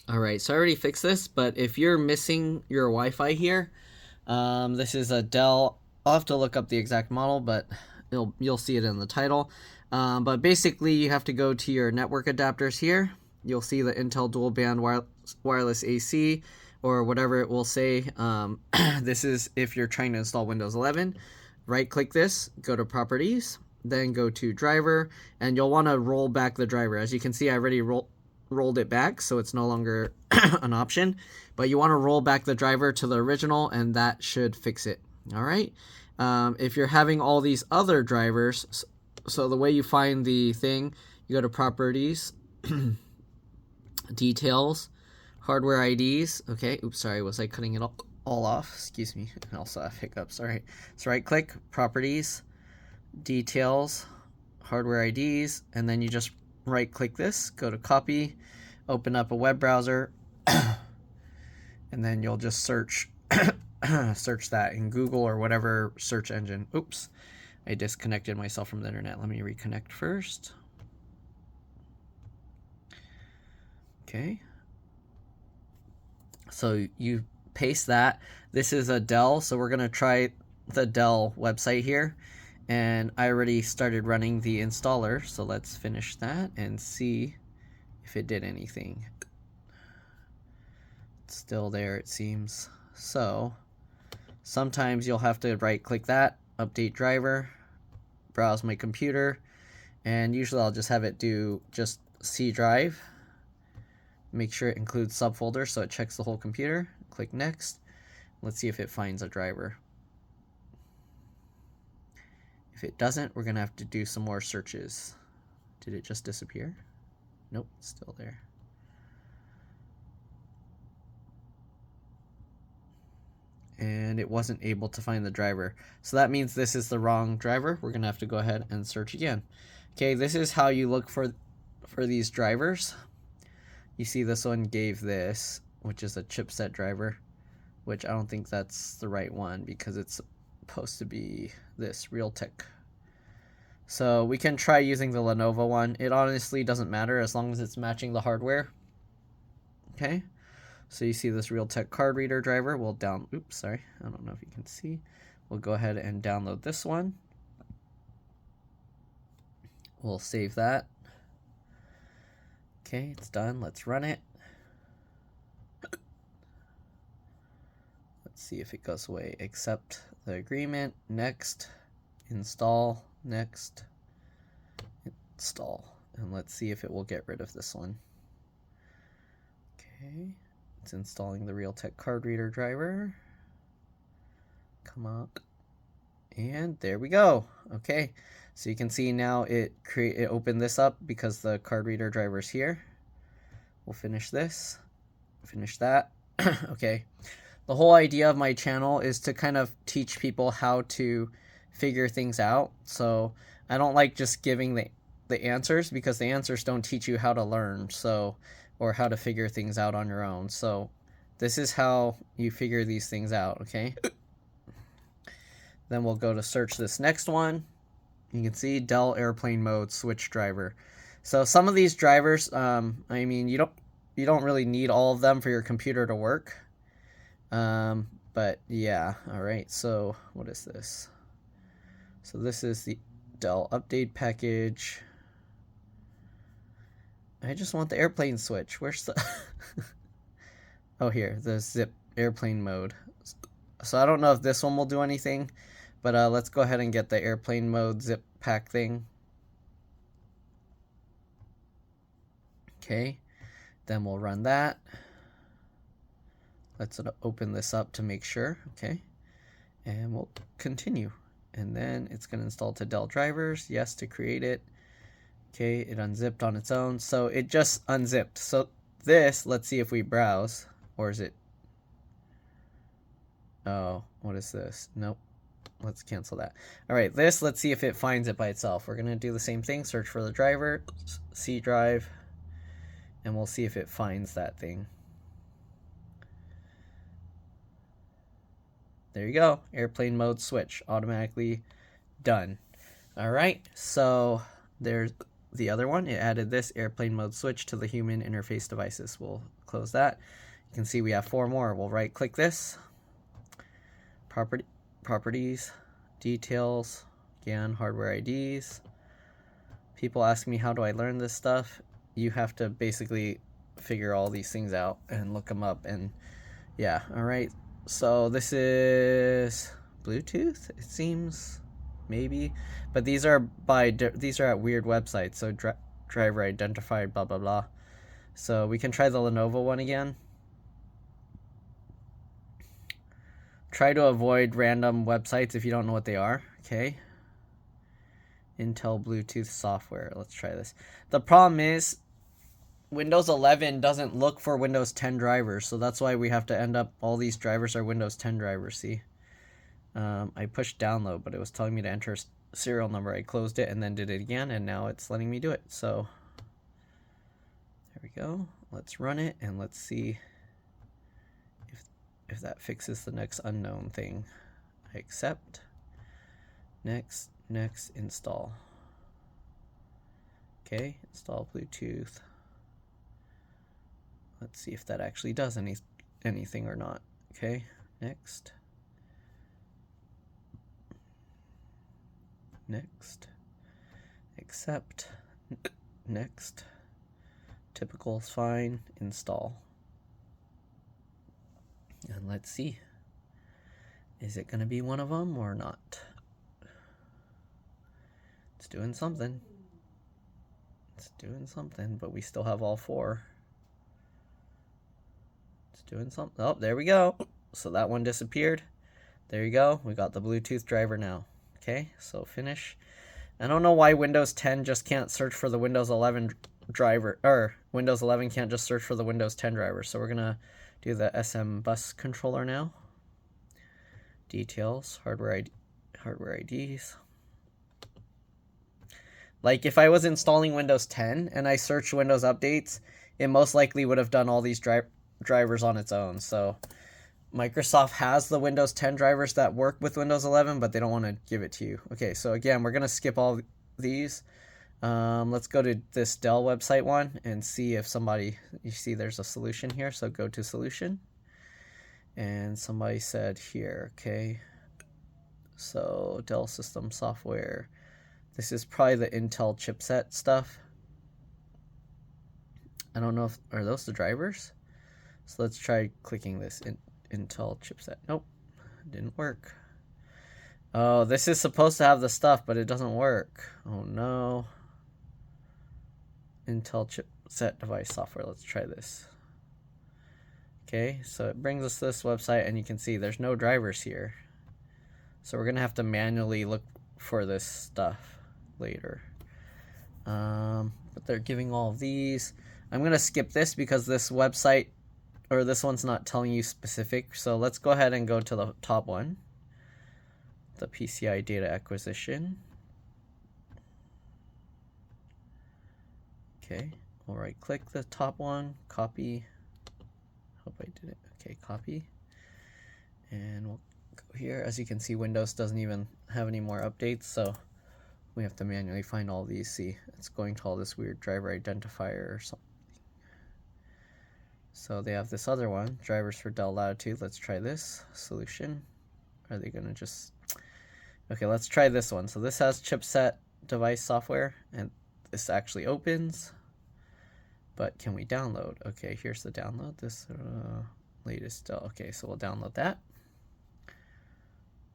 Alright, so I already fixed this, but if you're missing your Wi-Fi here, this is a Dell. I'll have to look up the exact model, but you'll see it in the title. But basically, you have to go to your network adapters here. You'll see the Intel dual band wireless AC, or whatever it will say. This is if you're trying to install Windows 11. Right click this, go to properties, then go to driver, and you'll want to roll back the driver. As you can see, I already rolled it back, so it's no longer an option, but you want to roll back the driver to the original, and that should fix it. All right. If you're having all these other drivers, so the way you find the thing, you go to properties, details, hardware IDs. Okay, oops, sorry, was I cutting it all off? Excuse me. I also have hiccups. All right, so right click, properties, details, hardware IDs, and then you just right click this, go to copy, open up a web browser, and then you'll just search search that in Google or whatever search engine. Oops, I disconnected myself from the internet. Let me reconnect first. Okay, so you paste that. This is a Dell, so we're gonna try the Dell website here, and I already started running the installer, so let's finish that and see if it did anything. It's still there, it seems. So sometimes you'll have to right click that, update driver, browse my computer, and usually I'll just have it do just C drive. Make sure it includes subfolders so it checks the whole computer. Click next. Let's see if it finds a driver. If it doesn't, we're gonna have to do some more searches. Did it just disappear? Nope, it's still there. And it wasn't able to find the driver. So that means this is the wrong driver. We're gonna have to go ahead and search again. Okay, this is how you look for these drivers. You see this one gave this, which is a chipset driver, which I don't think that's the right one because it's supposed to be this Realtek. So we can try using the Lenovo one. It honestly doesn't matter as long as it's matching the hardware. Okay, so you see this Realtek card reader driver. We'll oops, sorry, I don't know if you can see. We'll go ahead and download this one. We'll save that. Okay, it's done. Let's run it. Let's see if it goes away. Accept the agreement. Next. Install. Next. Install. And let's see if it will get rid of this one. Okay. It's installing the Realtek card reader driver. Come on. And there we go. Okay. So you can see now it opened this up because the card reader driver is here. We'll finish this, finish that. Okay. The whole idea of my channel is to kind of teach people how to figure things out. So I don't like just giving the answers because the answers don't teach you how to learn, so, or how to figure things out on your own. So this is how you figure these things out, okay? Then we'll go to search this next one. You can see Dell airplane mode switch driver. So some of these drivers, I mean, you don't really need all of them for your computer to work. But yeah, all right. So what is this? So this is the Dell update package. I just want the airplane switch. Where's the oh, here, the zip airplane mode. So I don't know if this one will do anything, but let's go ahead and get the airplane mode zip pack thing. Okay, then we'll run that. Let's open this up to make sure. Okay, and we'll continue. And then it's going to install to Dell drivers. Yes, to create it. Okay, it unzipped on its own. So it just unzipped. So this, let's see if we browse. Or is it? Oh, what is this? Nope. Let's cancel that. All right, this, let's see if it finds it by itself. We're going to do the same thing. Search for the driver, C drive, and we'll see if it finds that thing. There you go. Airplane mode switch automatically done. All right, so there's the other one. It added this airplane mode switch to the human interface devices. We'll close that. You can see we have 4 more. We'll right click this. Properties, details, again, hardware IDs. People ask me, how do I learn this stuff? You have to basically figure all these things out and look them up. And yeah, all right. So this is Bluetooth, it seems, maybe. But these are at weird websites. So driver identified, blah, blah, blah. So we can try the Lenovo one again. Try to avoid random websites if you don't know what they are. Okay. Intel Bluetooth software. Let's try this. The problem is Windows 11 doesn't look for Windows 10 drivers, so that's why we have to end up, all these drivers are Windows 10 drivers, see? I pushed download, but it was telling me to enter a serial number. I closed it and then did it again, and now it's letting me do it. So there we go. Let's run it, and let's see if that fixes the next unknown thing. I accept. Next, install. Okay, install Bluetooth. Let's see if that actually does anything or not. Okay, next. Accept. Next. Typical is fine. Install. And let's see. Is it going to be one of them or not? It's doing something. It's doing something, but we still have all 4. It's doing something. Oh, there we go. So that one disappeared. There you go. We got the Bluetooth driver now. Okay, so finish. I don't know why Windows 10 just can't search for the Windows 11 driver, or Windows 11 can't just search for the Windows 10 driver. So we're going to do the SM bus controller now. Details, hardware IDs. Like if I was installing Windows 10 and I searched Windows updates, it most likely would have done all these drivers on its own. So Microsoft has the Windows 10 drivers that work with Windows 11, but they don't want to give it to you. Okay, so again, we're going to skip all these. Let's go to this Dell website one and see if you see there's a solution here. So go to solution. And somebody said here, okay. So Dell system software. This is probably the Intel chipset stuff. I don't know are those the drivers? So let's try clicking this Intel chipset. Nope, didn't work. Oh, this is supposed to have the stuff, but it doesn't work. Oh no. Intel chipset device software. Let's try this. Okay, so it brings us to this website, and you can see there's no drivers here. So we're gonna have to manually look for this stuff later. But they're giving all of these. I'm gonna skip this because this website, or this one's not telling you specific. So let's go ahead and go to the top one, the PCI data acquisition. Okay, we'll right click the top one, copy. Hope I did it. Okay, copy. And we'll go here. As you can see, Windows doesn't even have any more updates, so we have to manually find all these. See, it's going to all this weird driver identifier or something. So they have this other one, drivers for Dell Latitude. Let's try this solution. Are they gonna just... Okay, let's try this one. So this has chipset device software, and this actually opens. But can we download? Okay, here's the download. This latest Dell. Okay, so we'll download that.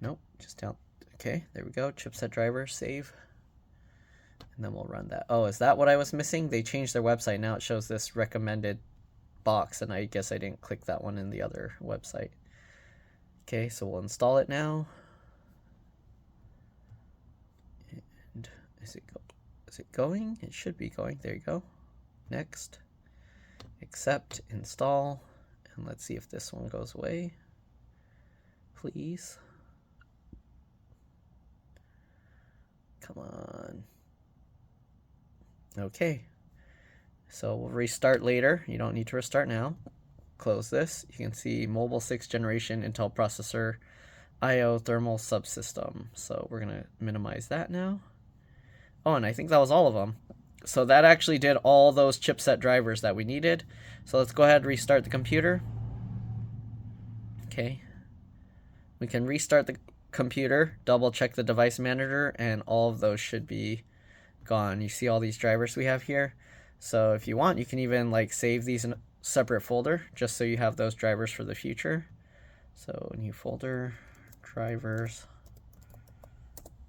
Nope, just down. Okay, there we go. Chipset driver, save. And then we'll run that. Oh, is that what I was missing? They changed their website. Now it shows this recommended box, and I guess I didn't click that one in the other website. Okay, so we'll install it now. And is it going? It should be going. There you go. Next. Accept, install, and let's see if this one goes away. Please. Come on. Okay. So we'll restart later. You don't need to restart now. Close this. You can see mobile 6th generation Intel processor IO thermal subsystem. So we're going to minimize that now. Oh, and I think that was all of them. So that actually did all those chipset drivers that we needed. So let's go ahead and restart the computer. Okay. We can restart the computer, double check the device manager, and all of those should be gone. You see all these drivers we have here? So if you want, you can even like save these in a separate folder just so you have those drivers for the future. So new folder, drivers,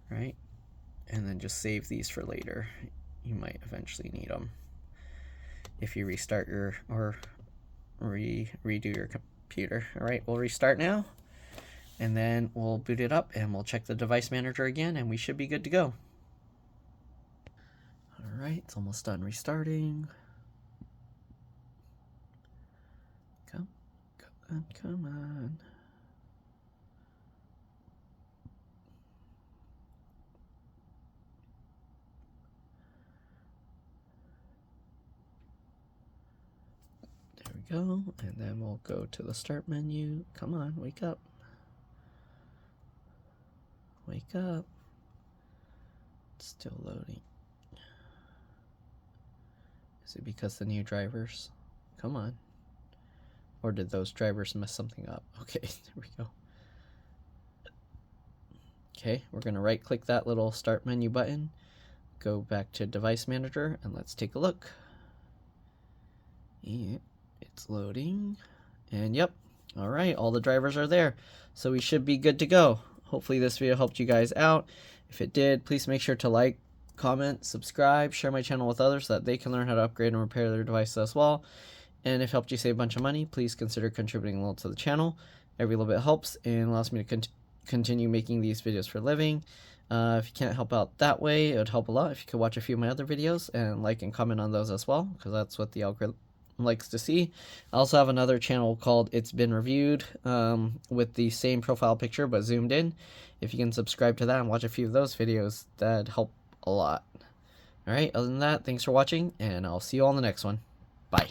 right? And then just save these for later. You might eventually need them if you restart your or redo your computer. All right, we'll restart now, and then we'll boot it up and we'll check the device manager again, and we should be good to go. All right, it's almost done restarting. Come on, come on. There we go, and then we'll go to the start menu. Come on, wake up. Wake up. It's still loading. Is it because the new drivers? Come on. Or did those drivers mess something up? Okay, there we go. Okay, we're going to right click that little start menu button, go back to device manager, and let's take a look. And it's loading. And yep, all right, all the drivers are there. So we should be good to go. Hopefully this video helped you guys out. If it did, please make sure to like, comment, subscribe, share my channel with others so that they can learn how to upgrade and repair their devices as well. And if it helped you save a bunch of money, please consider contributing a little to the channel. Every little bit helps and allows me to continue making these videos for a living. If you can't help out that way, it would help a lot if you could watch a few of my other videos and like and comment on those as well, because that's what the algorithm likes to see. I also have another channel called It's Been Reviewed with the same profile picture but zoomed in. If you can subscribe to that and watch a few of those videos, that'd help a lot. Alright, other than that, thanks for watching, and I'll see you all in the next one. Bye.